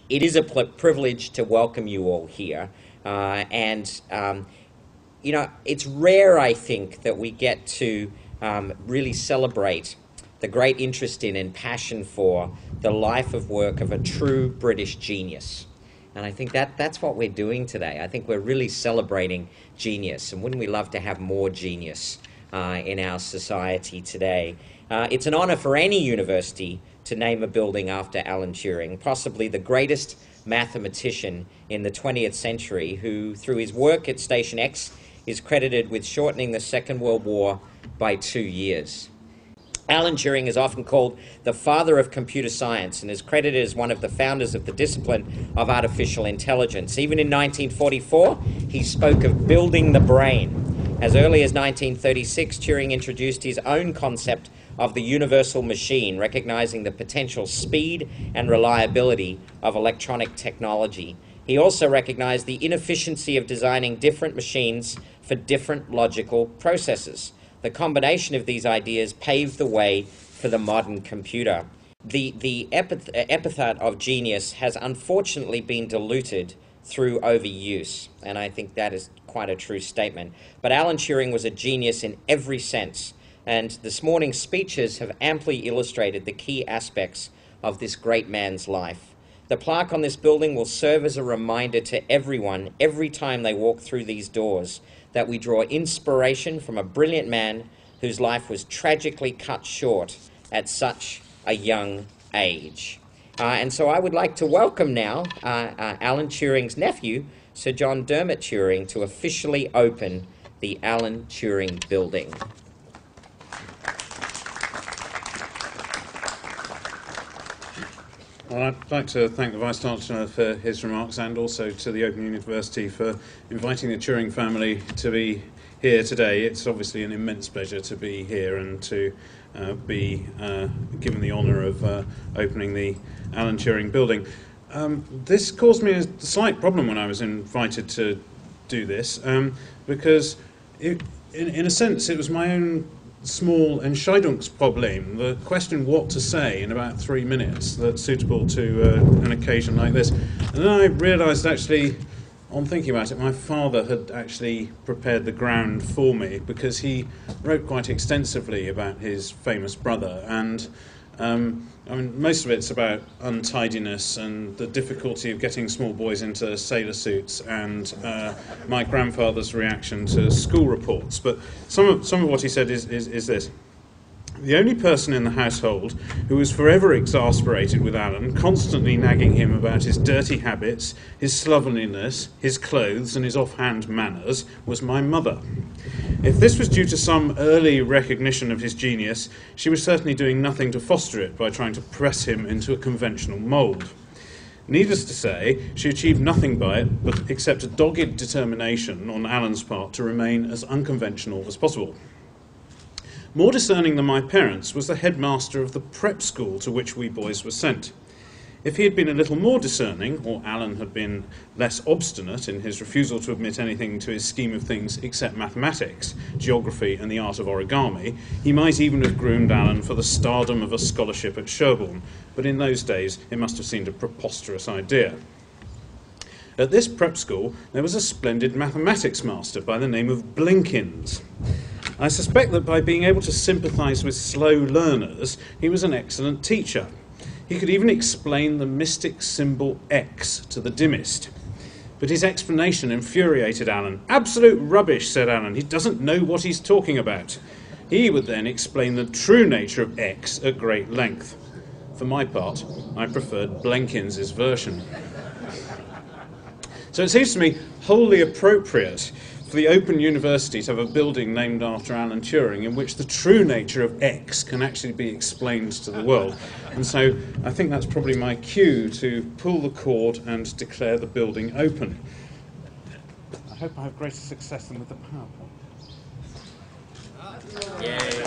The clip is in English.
It is a privilege to welcome you all here, you know, it's rare, I think, that we get to really celebrate the great interest in and passion for the life of work of a true British genius. And I think that's what we're doing today. I think we're really celebrating genius, and wouldn't we love to have more genius in our society today? It's an honor for any university to name a building after Alan Turing, possibly the greatest mathematician in the 20th century, who, through his work at Station X, is credited with shortening the Second World War by 2 years. Alan Turing is often called the father of computer science and is credited as one of the founders of the discipline of artificial intelligence. Even in 1944, he spoke of building the brain. As early as 1936, Turing introduced his own concept of the universal machine, recognizing the potential speed and reliability of electronic technology. He also recognized the inefficiency of designing different machines for different logical processes. The combination of these ideas paved the way for the modern computer. The epithet of genius has unfortunately been diluted through overuse, and I think that is quite a true statement. But Alan Turing was a genius in every sense, and this morning's speeches have amply illustrated the key aspects of this great man's life. The plaque on this building will serve as a reminder to everyone, every time they walk through these doors, that we draw inspiration from a brilliant man whose life was tragically cut short at such a young age. And so I would like to welcome now Alan Turing's nephew, Sir John Dermot Turing, to officially open the Alan Turing Building. Well, I'd like to thank the Vice-Chancellor for his remarks, and also to the Open University for inviting the Turing family to be here today. It's obviously an immense pleasure to be here and to be given the honour of opening the Alan Turing Building. This caused me a slight problem when I was invited to do this, because in a sense it was my own small Entscheidungsproblem, the question what to say in about 3 minutes that's suitable to an occasion like this. And then I realised, actually, on thinking about it, my father had actually prepared the ground for me, because he wrote quite extensively about his famous brother, and I mean, most of it's about untidiness and the difficulty of getting small boys into sailor suits, and my grandfather's reaction to school reports. But some of what he said is this. The only person in the household who was forever exasperated with Alan, constantly nagging him about his dirty habits, his slovenliness, his clothes, and his offhand manners, was my mother. If this was due to some early recognition of his genius, she was certainly doing nothing to foster it by trying to press him into a conventional mould. Needless to say, she achieved nothing by it except a dogged determination on Alan's part to remain as unconventional as possible. More discerning than my parents was the headmaster of the prep school to which we boys were sent. If he had been a little more discerning, or Alan had been less obstinate in his refusal to admit anything to his scheme of things except mathematics, geography, and the art of origami, he might even have groomed Alan for the stardom of a scholarship at Sherborne, but in those days it must have seemed a preposterous idea. At this prep school there was a splendid mathematics master by the name of Blinkins. I suspect that by being able to sympathise with slow learners, he was an excellent teacher. He could even explain the mystic symbol X to the dimmest. But his explanation infuriated Alan. "Absolute rubbish," said Alan. "He doesn't know what he's talking about." He would then explain the true nature of X at great length. For my part, I preferred Blenkins's version. So it seems to me wholly appropriate for the Open University to have a building named after Alan Turing in which the true nature of X can actually be explained to the world. And so I think that's probably my cue to pull the cord and declare the building open. I hope I have greater success than with the PowerPoint. Yay.